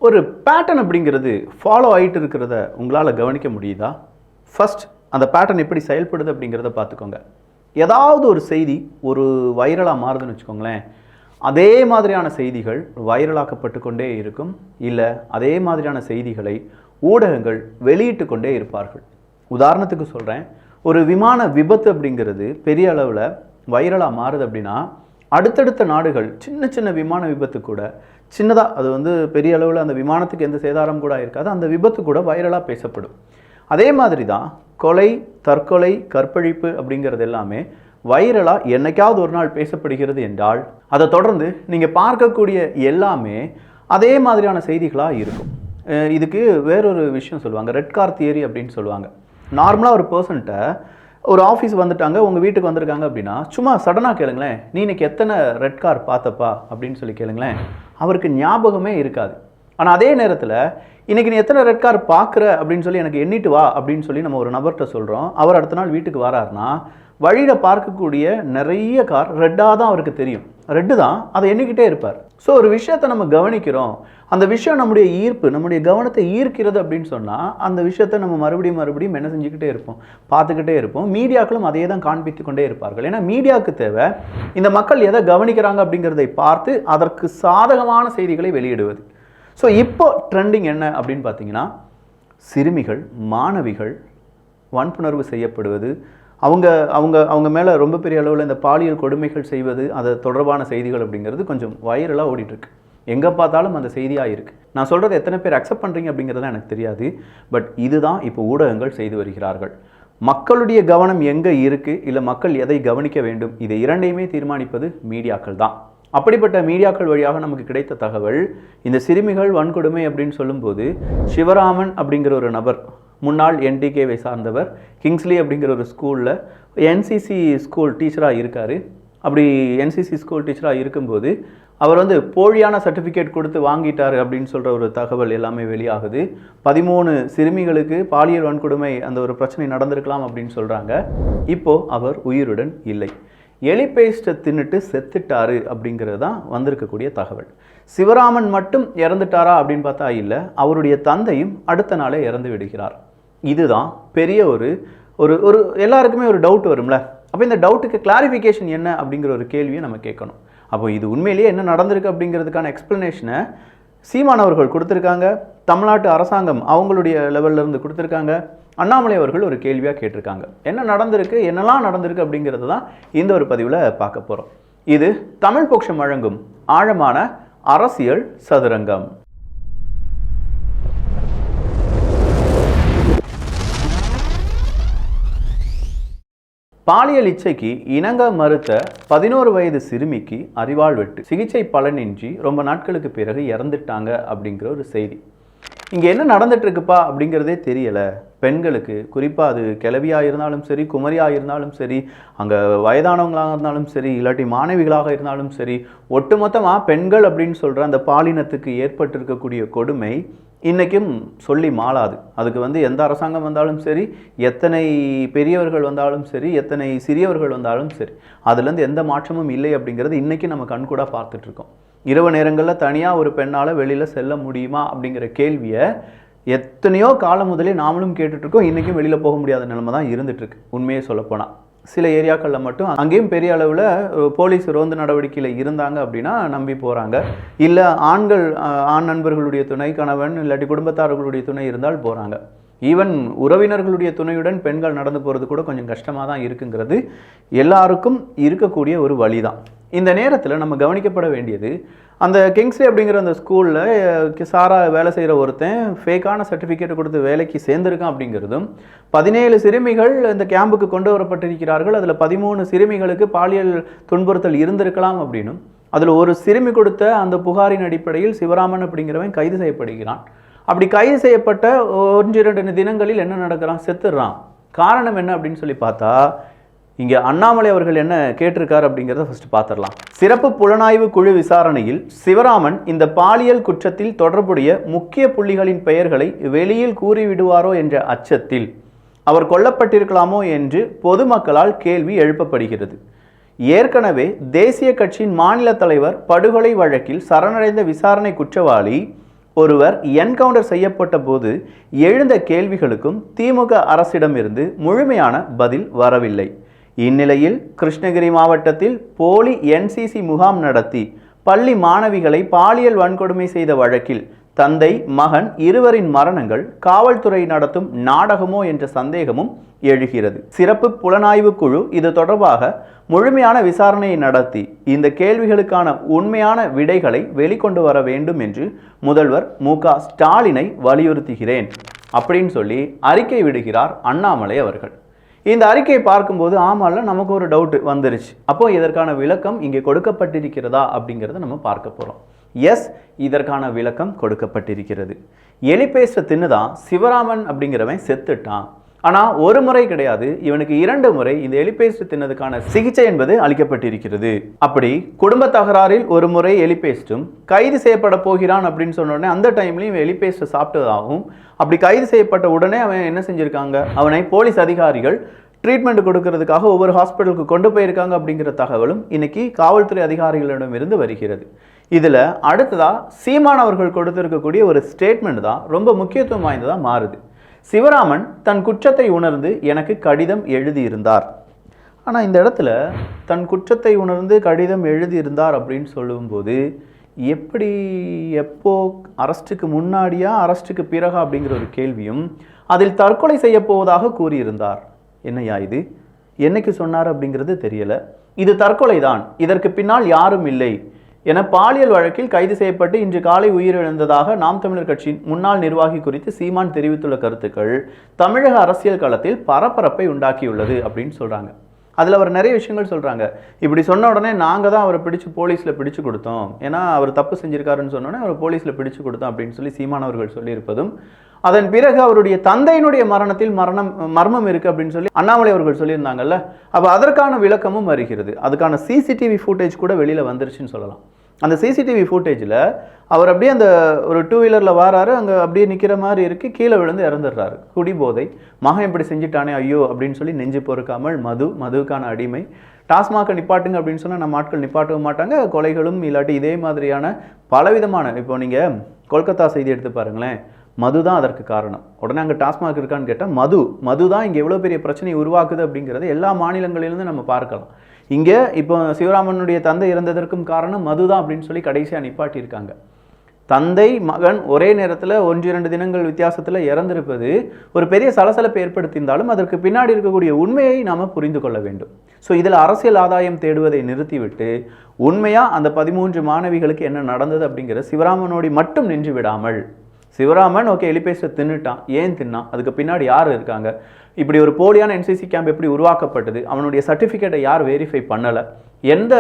ஒரு பேட்டர்ன் அப்படிங்கிறது ஃபாலோ ஆகிட்டு இருக்கிறத உங்களால் கவனிக்க முடியுதா? ஃபர்ஸ்ட் அந்த பேட்டர்ன் எப்படி செயல்படுது அப்படிங்கிறத பார்த்துக்கோங்க. ஏதாவது ஒரு செய்தி ஒரு வைரலாக மாறுதுன்னு வச்சுக்கோங்களேன், அதே மாதிரியான செய்திகள் வைரலாக்கப்பட்டு கொண்டே இருக்கும். இல்லை அதே மாதிரியான செய்திகளை ஊடகங்கள் வெளியிட்டு கொண்டே இருப்பார்கள். உதாரணத்துக்கு சொல்கிறேன், ஒரு விமான விபத்து அப்படிங்கிறது பெரிய அளவில் வைரலாக மாறுது அப்படின்னா, அடுத்தடுத்த நாடுகள் சின்ன சின்ன விமான விபத்து கூட சின்னதாக, அது வந்து பெரிய அளவில் அந்த விமானத்துக்கு எந்த சேதாரம் கூட இருக்காது, அந்த விபத்து கூட வைரலாக பேசப்படும். அதே மாதிரி தான் கொலை, தற்கொலை, கற்பழிப்பு அப்படிங்கிறது எல்லாமே வைரலாக என்னைக்காவது ஒரு நாள் பேசப்படுகிறது என்றால், அதை தொடர்ந்து நீங்கள் பார்க்கக்கூடிய எல்லாமே அதே மாதிரியான செய்திகளாக இருக்கும். இதுக்கு வேறொரு விஷயம் சொல்லுவாங்க, ரெட் கார் தியரி அப்படின்னு சொல்லுவாங்க. நார்மலாக ஒரு பர்சன்ட்ட ஒரு ஆஃபீஸ் வந்துட்டாங்க, உங்கள் வீட்டுக்கு வந்திருக்காங்க அப்படின்னா, சும்மா சடனாக கேளுங்களேன், நீ இன்னைக்கு எத்தனை ரெட் கார் பார்த்தப்பா அப்படின்னு சொல்லி கேளுங்களேன், அவருக்கு ஞாபகமே இருக்காது. ஆனால் அதே நேரத்தில் இன்றைக்கி நீ எத்தனை ரெட் கார் பார்க்குற அப்படின்னு சொல்லி எனக்கு எண்ணிட்டு வா அப்படின்னு சொல்லி நம்ம ஒரு நபர்கிட்ட சொல்கிறோம். அவர் அடுத்த நாள் வீட்டுக்கு வராருன்னா, வழியில் பார்க்கக்கூடிய நிறைய கார் ரெட்டாக தான் அவருக்கு தெரியும். ரெட்டு தான், அதை எண்ணிக்கிட்டே இருப்பார். ஸோ ஒரு விஷயத்தை நம்ம கவனிக்கிறோம், அந்த விஷயம் நம்முடைய ஈர்ப்பு, நம்முடைய கவனத்தை ஈர்க்கிறது அப்படின்னு சொன்னால், அந்த விஷயத்தை நம்ம மறுபடியும் என்ன செஞ்சுக்கிட்டே இருப்போம், பார்த்துக்கிட்டே இருப்போம். மீடியாக்களும் அதே தான் காண்பித்து கொண்டே இருப்பார்கள். ஏன்னா மீடியாவுக்கு தேவை இந்த மக்கள் எதை கவனிக்கிறாங்க அப்படிங்கிறதை பார்த்து அதற்கு சாதகமான செய்திகளை வெளியிடுவது. ஸோ இப்போ ட்ரெண்டிங் என்ன அப்படின்னு பார்த்தீங்கன்னா, சிறுமிகள், மாணவிகள் வன்புணர்வு செய்யப்படுவது, அவங்க அவங்க அவங்க மேலே ரொம்ப பெரிய அளவில் இந்த பாலியல் கொடுமைகள் செய்வது, அது தொடர்பான செய்திகள் அப்படிங்கிறது கொஞ்சம் வைரலாக ஓடிட்டுருக்கு. எங்கே பார்த்தாலும் அந்த செய்தியாக இருக்குது. நான் சொல்கிறது எத்தனை பேர் அக்செப்ட் பண்ணுறீங்க அப்படிங்கிறது எனக்கு தெரியாது. பட் இதுதான் இப்போ ஊடகங்கள் செய்து வருகிறார்கள். மக்களுடைய கவனம் எங்கே இருக்குது, இல்லை மக்கள் எதை கவனிக்க வேண்டும், இதை இரண்டையுமே தீர்மானிப்பது மீடியாக்கள் தான். அப்படிப்பட்ட மீடியாக்கள் வழியாக நமக்கு கிடைத்த தகவல், இந்த சிறுமிகள் வன்கொடுமை அப்படின்னு சொல்லும்போது, சிவராமன் அப்படிங்கிற ஒரு நபர், முன்னாள் என்டிகேவை சார்ந்தவர், கிங்ஸ்லி அப்படிங்கிற ஒரு ஸ்கூலில் என்சிசி ஸ்கூல் டீச்சராக இருக்கார். அப்படி என்சிசி ஸ்கூல் டீச்சராக இருக்கும்போது அவர் வந்து போலியான சர்டிஃபிகேட் கொடுத்து வாங்கிட்டார் அப்படின்னு சொல்கிற ஒரு தகவல் எல்லாமே வெளியாகுது. 13 சிறுமிகளுக்கு பாலியல் வன்கொடுமை அந்த ஒரு பிரச்சனை நடந்திருக்கலாம் அப்படின்னு சொல்கிறாங்க. இப்போது அவர் உயிருடன் இல்லை, எலி பேஸ்ட்டை தின்னுட்டு செத்துட்டாரு அப்படிங்கிறது தான் வந்திருக்கக்கூடிய தகவல். சிவராமன் மட்டும் இறந்துட்டாரா அப்படின்னு பார்த்தா இல்லை, அவருடைய தந்தையும் அடுத்த நாளே இறந்து விடுகிறார். இதுதான் பெரிய ஒரு ஒரு ஒரு எல்லாருக்குமே ஒரு டவுட் வரும்ல. அப்போ இந்த டவுட்டுக்கு கிளாரிஃபிகேஷன் என்ன அப்படிங்கிற ஒரு கேள்வியை நம்ம கேட்கணும். அப்போ இது உண்மையிலேயே என்ன நடந்திருக்கு அப்படிங்கிறதுக்கான எக்ஸ்ப்ளனேஷனை சீமான் அவர்கள் கொடுத்துருக்காங்க, தமிழ்நாட்டு அரசாங்கம் அவங்களுடைய லெவல்லேருந்து கொடுத்துருக்காங்க, அண்ணாமலை அவர்கள் ஒரு கேள்வியாக கேட்டிருக்காங்க. என்ன நடந்திருக்கு, என்னெல்லாம் நடந்திருக்கு அப்படிங்கிறது தான் இந்த ஒரு பதிவில் பார்க்க போகிறோம். இது தமிழ் பொக்ஷம் வழங்கும் ஆழமான அரசியல் சதுரங்கம். பாலியல் இச்சைக்கு இணங்க மறுத்த 11 வயது சிறுமிக்கு அரிவாள் வெட்டு, சிகிச்சை பலனின்றி ரொம்ப நாட்களுக்கு பிறகு இறந்துட்டாங்க அப்படிங்கிற ஒரு செய்தி. இங்கே என்ன நடந்துட்டு இருக்குப்பா அப்படிங்கிறதே தெரியலை. பெண்களுக்கு, குறிப்பாக அது கிழவியாக இருந்தாலும் சரி, குமரியாக இருந்தாலும் சரி, அங்கே வயதானவங்களாக இருந்தாலும் சரி, இல்லாட்டி மாணவிகளாக இருந்தாலும் சரி, ஒட்டுமொத்தமாக பெண்கள் அப்படின்னு சொல்கிற அந்த பாலினத்துக்கு ஏற்பட்டிருக்கக்கூடிய கொடுமை இன்றைக்கும் சொல்லி மாளாது. அதுக்கு வந்து எந்த அரசாங்கம் வந்தாலும் சரி, எத்தனை பெரியவர்கள் வந்தாலும் சரி, எத்தனை சிறியவர்கள் வந்தாலும் சரி, அதுலேருந்து எந்த மாற்றமும் இல்லை அப்படிங்கிறது இன்றைக்கும் நம்ம கண்கூடாக பார்த்துட்ருக்கோம். இரவு நேரங்களில் தனியாக ஒரு பெண்ணால் வெளியில் செல்ல முடியுமா அப்படிங்கிற கேள்வியை எத்தனையோ காலம் முதலே நாமளும் கேட்டுட்ருக்கோம். இன்றைக்கும் வெளியில் போக முடியாத நிலைமை தான் இருந்துகிட்ருக்கு. உண்மையே சொல்லப்போனால் சில ஏரியாக்களில் மட்டும் அங்கேயும் பெரிய அளவில் போலீஸ் ரோந்து நடவடிக்கையில் இருந்தாங்க அப்படின்னா நம்பி போகிறாங்க. இல்லை ஆண் நண்பர்களுடைய துணை, கணவன் இல்லாட்டி குடும்பத்தார்களுடைய துணை இருந்தால் போகிறாங்க. ஈவன் உறவினர்களுடைய துணையுடன் பெண்கள் நடந்து போகிறது கூட கொஞ்சம் கஷ்டமாக தான் இருக்குங்கிறது எல்லாருக்கும் இருக்கக்கூடிய ஒரு வழி தான். இந்த நேரத்தில் நம்ம கவனிக்கப்பட வேண்டியது, அந்த கிங்ஸ்லி அப்படிங்கிற அந்த ஸ்கூலில் சாரா வேலை செய்கிற ஒருத்தன் ஃபேக்கான சர்டிஃபிகேட் கொடுத்து வேலைக்கு சேர்ந்துருக்கான் அப்படிங்கிறதும், 17 சிறுமிகள் இந்த கேம்புக்கு கொண்டு வரப்பட்டிருக்கிறார்கள், அதில் 13 சிறுமிகளுக்கு பாலியல் துன்புறுத்தல் இருந்திருக்கலாம் அப்படின்னும், அதில் ஒரு சிறுமி கொடுத்த அந்த புகாரின் அடிப்படையில் சிவராமன் அப்படிங்கிறவன் கைது செய்யப்படுகிறான். அப்படி கைது செய்யப்பட்ட 1-2 தினங்களில் என்ன நடக்கிறான், செத்துடுறான். காரணம் என்ன அப்படின்னு சொல்லி பார்த்தா, இங்கே அண்ணாமலை அவர்கள் என்ன கேட்டிருக்கார் அப்படிங்கிறத ஃபர்ஸ்ட் பார்த்துடலாம். சிறப்பு புலனாய்வு குழு விசாரணையில் சிவராமன் இந்த பாலியல் குற்றத்தில் தொடர்புடைய முக்கிய புள்ளிகளின் பெயர்களை வெளியில் கூறிவிடுவாரோ என்ற அச்சத்தில் அவர் கொல்லப்பட்டிருக்கலாமோ என்று பொதுமக்களால் கேள்வி எழுப்பப்படுகிறது. ஏற்கனவே தேசிய கட்சியின் மாநில தலைவர் படுகொலை வழக்கில் சரணடைந்த விசாரணை குற்றவாளி ஒருவர் என்கவுண்டர் செய்யப்பட்ட போது எழுந்த கேள்விகளுக்கும் திமுக அரசிடம் இருந்து முழுமையான பதில் வரவில்லை. இந்நிலையில் கிருஷ்ணகிரி மாவட்டத்தில் போலி NCC முகாம் நடத்தி பள்ளி மாணவிகளை பாலியல் வன்கொடுமை செய்த வழக்கில் தந்தை மகன் இருவரின் மரணங்கள் காவல்துறை நடத்தும் நாடகமோ என்ற சந்தேகமும் எழுகிறது. சிறப்பு புலனாய்வு குழு இது தொடர்பாக முழுமையான விசாரணையை நடத்தி இந்த கேள்விகளுக்கான உண்மையான விடைகளை வெளிக்கொண்டு வர வேண்டும் என்று முதல்வர் மு.க. ஸ்டாலினை வலியுறுத்துகிறேன் அப்படின்னு சொல்லி அறிக்கை விடுகிறார் அண்ணாமலை அவர்கள். இந்த அறிக்கையை பார்க்கும்போது ஆமால நமக்கு ஒரு டவுட் வந்துருச்சு. அப்போ இதற்கான விளக்கம் இங்கே கொடுக்கப்பட்டிருக்கிறதா அப்படிங்கிறத நம்ம பார்க்க போகிறோம். எஸ், இதற்கான விளக்கம் கொடுக்கப்பட்டிருக்கிறது. எலி பேஸ்ட்டை தின்னுதான் சிவராமன் அப்படிங்கிறவன் செத்துட்டான். ஆனால் ஒரு முறை கிடையாது, இவனுக்கு 2 முறை இந்த எலி பேஸ்ட் தின்னதுக்கான சிகிச்சை என்பது அளிக்கப்பட்டிருக்கிறது. அப்படி குடும்ப தகராறில் ஒரு முறை எலி பேஸ்ட்டும் கைது செய்யப்பட போகிறான் அப்படின்னு சொன்ன உடனே அந்த டைம்லையும் எலி பேஸ்ட்டை சாப்பிட்டதாகவும், அப்படி கைது செய்யப்பட்ட உடனே அவன் என்ன செஞ்சுருக்காங்க, அவனை போலீஸ் அதிகாரிகள் ட்ரீட்மெண்ட் கொடுக்கறதுக்காக ஒவ்வொரு ஹாஸ்பிட்டலுக்கு கொண்டு போயிருக்காங்க அப்படிங்கிற தகவலும் இன்னைக்கு காவல்துறை அதிகாரிகளிடமிருந்து வருகிறது. இதில் அடுத்ததாக சீமான் அவர்கள் கொடுத்திருக்கக்கூடிய ஒரு ஸ்டேட்மெண்ட் தான் ரொம்ப முக்கியத்துவம் வாய்ந்ததாக மாறுது. சிவராமன் தன் குற்றத்தை உணர்ந்து எனக்கு கடிதம் எழுதியிருந்தார். ஆனால் இந்த இடத்துல தன் குற்றத்தை உணர்ந்து கடிதம் எழுதியிருந்தார் அப்படின்னு சொல்லும்போது எப்படி, எப்போ, அரெஸ்ட்டுக்கு முன்னாடியா அரெஸ்ட்டுக்கு பிறகா அப்படிங்கிற ஒரு கேள்வியும், அதில் தற்கொலை செய்ய போவதாக கூறியிருந்தார். என்னையா இது, என்னைக்கு சொன்னார் அப்படிங்கிறது தெரியல. இது தற்கொலை தான், இதற்கு பின்னால் யாரும் இல்லை என பாலியல் வழக்கில் கைது செய்யப்பட்டு இன்று காலை உயிரிழந்ததாக நாம் தமிழர் கட்சியின் முன்னாள் நிர்வாகி குறித்து சீமான் தெரிவித்துள்ள கருத்துக்கள் தமிழக அரசியல் களத்தில் பரபரப்பை உண்டாக்கியுள்ளது அப்படின்னு சொல்றாங்க. அதில் அவர் நிறைய விஷயங்கள் சொல்றாங்க. இப்படி சொன்ன உடனே நாங்கள் தான் அவரை பிடிச்சு போலீஸில் பிடிச்சு கொடுத்தோம், ஏன்னா அவர் தப்பு செஞ்சிருக்காருன்னு சொன்னோடனே அவரை போலீஸில் பிடிச்சு கொடுத்தோம் அப்படின்னு சொல்லி சீமான் அவர்கள் சொல்லியிருப்பதும், அதன் பிறகு அவருடைய தந்தையினுடைய மரணத்தில் மர்மம் இருக்கு அப்படின்னு சொல்லி அண்ணாமலை அவர்கள் சொல்லியிருந்தாங்கல்ல, அப்போ அதற்கான விளக்கமும் வருகிறது. அதுக்கான CCTV ஃபுட்டேஜ் கூட வெளியில் வந்துருச்சுன்னு சொல்லலாம். அந்த CCTV ஃபுட்டேஜில் அவர் அப்படியே அந்த ஒரு 2 வீலரில் வராரு, அங்கே அப்படியே நிற்கிற மாதிரி இருக்கு, கீழே விழுந்து இறந்துடுறாரு. குடிபோதை, மகன் இப்படி செஞ்சுட்டானே ஐயோ அப்படின்னு சொல்லி நெஞ்சு பொறுக்காமல் மதுவுக்கான அடிமை, டாஸ்மாகை நிப்பாட்டுங்க அப்படின்னு சொன்னால் நம்ம ஆட்கள் நிப்பாட்டவும் மாட்டாங்க, கொலைகளும் இல்லாட்டி இதே மாதிரியான பலவிதமான, இப்போ நீங்கள் கொல்கத்தா செய்தி எடுத்து பாருங்களேன், மது தான் அதற்கு காரணம். உடனே அங்கே டாஸ்மாக் இருக்கான்னு கேட்டால் மது தான் இங்கே எவ்வளோ பெரிய பிரச்சனையை உருவாக்குது அப்படிங்கிறத எல்லா மாநிலங்களிலிருந்து நம்ம பார்க்கலாம். இங்கே இப்போ சிவராமனுடைய தந்தை இறந்ததற்கும் காரணம் மது தான் அப்படின்னு சொல்லி கடைசியாக நிப்பாட்டியிருக்காங்க. தந்தை மகன் ஒரே நேரத்தில் 1-2 தினங்கள் வித்தியாசத்தில் இறந்திருப்பது ஒரு பெரிய சலசலப்பை ஏற்படுத்தியிருந்தாலும் அதற்கு பின்னாடி இருக்கக்கூடிய உண்மையை நாம் புரிந்து கொள்ள வேண்டும். ஸோ இதில் அரசியல் ஆதாயம் தேடுவதை நிறுத்திவிட்டு உண்மையாக அந்த 13 மாணவிகளுக்கு என்ன நடந்தது அப்படிங்கிற சிவராமனோடி மட்டும் நின்று விடாமல், சிவராமன் ஓகே எலிபேஸ்ட்டை தின்னுட்டான், ஏன் தின்னான், அதுக்கு பின்னாடி யார் இருக்காங்க, இப்படி ஒரு போலியான NCC கேம்ப் எப்படி உருவாக்கப்பட்டது, அவனுடைய சர்டிஃபிகேட்டை யார் வெரிஃபை பண்ணலை, எந்த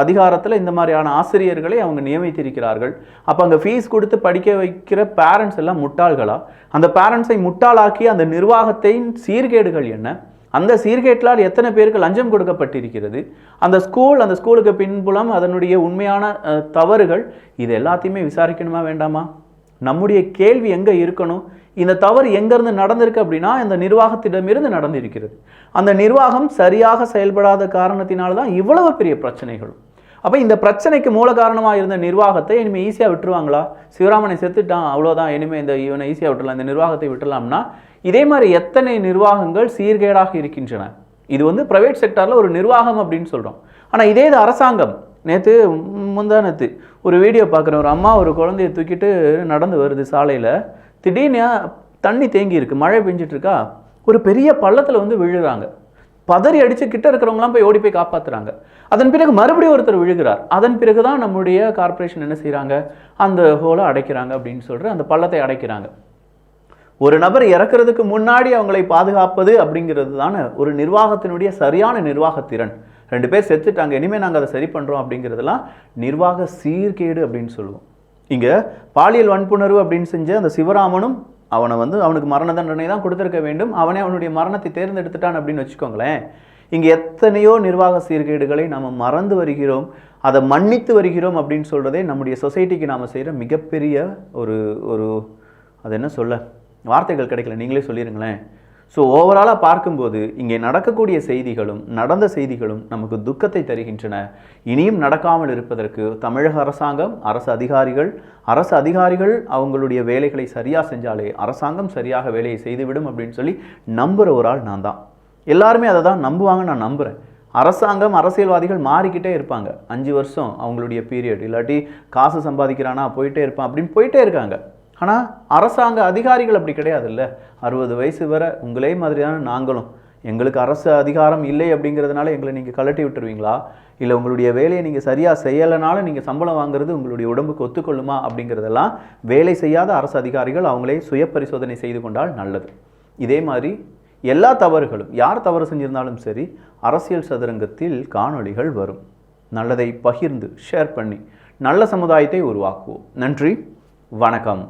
அதிகாரத்தில் இந்த மாதிரியான ஆசிரியர்களை அவங்க நியமித்திருக்கிறார்கள், அப்போ அங்கே ஃபீஸ் கொடுத்து படிக்க வைக்கிற பேரண்ட்ஸ் எல்லாம் முட்டாள்களா, அந்த பேரண்ட்ஸை முட்டாளாக்கி அந்த நிர்வாகத்தின் சீர்கேடுகள் என்ன, அந்த சீர்கேட்டிலால் எத்தனை பேருக்கு லஞ்சம் கொடுக்கப்பட்டிருக்கிறது, அந்த ஸ்கூலுக்கு பின்புலம் அதனுடைய உண்மையான தவறுகள், இது எல்லாத்தையுமே விசாரிக்கணுமா வேண்டாமா? நம்முடைய கேள்வி எங்கே இருக்கணும், இந்த தவறு எங்கேருந்து நடந்திருக்கு அப்படின்னா இந்த நிர்வாகத்திடமிருந்து நடந்திருக்கிறது. அந்த நிர்வாகம் சரியாக செயல்படாத காரணத்தினால்தான் இவ்வளவு பெரிய பிரச்சனைகளும். அப்போ இந்த பிரச்சனைக்கு மூல காரணமாக இருந்த நிர்வாகத்தை இனிமேல் ஈஸியாக விட்டுருவாங்களா? சிவராமனை செத்துட்டான் அவ்வளோதான், இனிமேல் இவனை ஈஸியாக விட்டுடலாம், இந்த நிர்வாகத்தை விட்டுடலாம்னா இதே மாதிரி எத்தனை நிர்வாகங்கள் சீர்கேடாக இருக்கின்றன. இது பிரைவேட் செக்டாரில் ஒரு நிர்வாகம் அப்படின்னு சொல்கிறோம். ஆனால் இதே இது அரசாங்கம். முந்தானத்து ஒரு வீடியோ பார்க்குறேன், ஒரு அம்மா ஒரு குழந்தைய தூக்கிட்டு நடந்து வருது சாலையில், திடீர்னு தண்ணி தேங்கி இருக்கு, மழை பெஞ்சிட்டு இருக்கா, ஒரு பெரிய பள்ளத்தில் விழுறாங்க, பதறி அடித்து கிட்ட இருக்கிறவங்களாம் போய் ஓடி போய் காப்பாற்றுறாங்க. அதன் பிறகு மறுபடியும் ஒருத்தர் விழுகிறார். அதன் பிறகு தான் நம்முடைய கார்பரேஷன் என்ன செய்கிறாங்க, அந்த ஹோலை அடைக்கிறாங்க அப்படின்னு சொல்கிற அந்த பள்ளத்தை அடைக்கிறாங்க. ஒரு நபர் இறக்கிறதுக்கு முன்னாடி அவங்களை பாதுகாப்பது அப்படிங்கிறது தானே ஒரு நிர்வாகத்தினுடைய சரியான நிர்வாகத்திறன். 2 பேர் செத்துட்டாங்க, இனிமேல் நாங்கள் அதை சரி பண்ணுறோம் அப்படிங்கிறதெல்லாம் நிர்வாக சீர்கேடு அப்படின்னு சொல்லுவோம். இங்கே பாலியல் வன்புணர்வு அப்படின்னு செஞ்ச அந்த சிவராமனும் அவனுக்கு மரண தண்டனை தான் கொடுத்துருக்க வேண்டும், அவனே அவனுடைய மரணத்தை தேர்ந்தெடுத்துட்டான் அப்படின்னு வச்சுக்கோங்களேன். இங்கே எத்தனையோ நிர்வாக சீர்கேடுகளை நாம் மறந்து வருகிறோம், அதை மன்னித்து வருகிறோம் அப்படின்னு சொல்கிறதே நம்முடைய சொசைட்டிக்கு நாம் செய்கிற மிகப்பெரிய ஒரு அது என்ன சொல்ல வார்த்தைகள் கிடைக்கல, நீங்களே சொல்லிடுங்களேன். ஸோ ஓவராலாக பார்க்கும்போது இங்கே நடக்கக்கூடிய செய்திகளும் நடந்த செய்திகளும் நமக்கு துக்கத்தை தருகின்றன. இனியும் நடக்காமல் இருப்பதற்கு தமிழக அரசாங்கம், அரசு அதிகாரிகள் அவங்களுடைய வேலைகளை சரியாக செஞ்சாலே அரசாங்கம் சரியாக வேலையை செய்துவிடும் அப்படின்னு சொல்லி நம்புகிற ஒரு ஆள் நான் தான். எல்லாருமே அதை தான் நம்புவாங்க, நான் நம்புகிறேன். அரசாங்கம், அரசியல்வாதிகள் மாறிக்கிட்டே இருப்பாங்க. 5 வருஷம் அவங்களுடைய பீரியட், இல்லாட்டி காசு சம்பாதிக்கிறானா போயிட்டே இருப்பான் அப்படின்னு போயிட்டே இருக்காங்க. ஆனால் அரசாங்க அதிகாரிகள் அப்படி கிடையாதுல்ல. 60 வயசு வரை உங்களே மாதிரியான நாங்களும், எங்களுக்கு அரசு அதிகாரம் இல்லை அப்படிங்கிறதுனால எங்களை நீங்கள் கழட்டி விட்டுருவீங்களா? இல்லை உங்களுடைய வேலையை நீங்கள் சரியாக செய்யலைனாலும் நீங்கள் சம்பளம் வாங்குறது உங்களுடைய உடம்புக்கு ஒத்துக்கொள்ளுமா அப்படிங்கிறதெல்லாம் வேலை செய்யாத அரசு அதிகாரிகள் அவங்களே சுய பரிசோதனை செய்து கொண்டால் நல்லது. இதே மாதிரி எல்லா தவறுகளும், யார் தவறு செஞ்சிருந்தாலும் சரி, அரசியல் சதுரங்கத்தில் காணொளிகள் வரும். நல்லதை பகிர்ந்து ஷேர் பண்ணி நல்ல சமுதாயத்தை உருவாக்குவோம். நன்றி, வணக்கம்.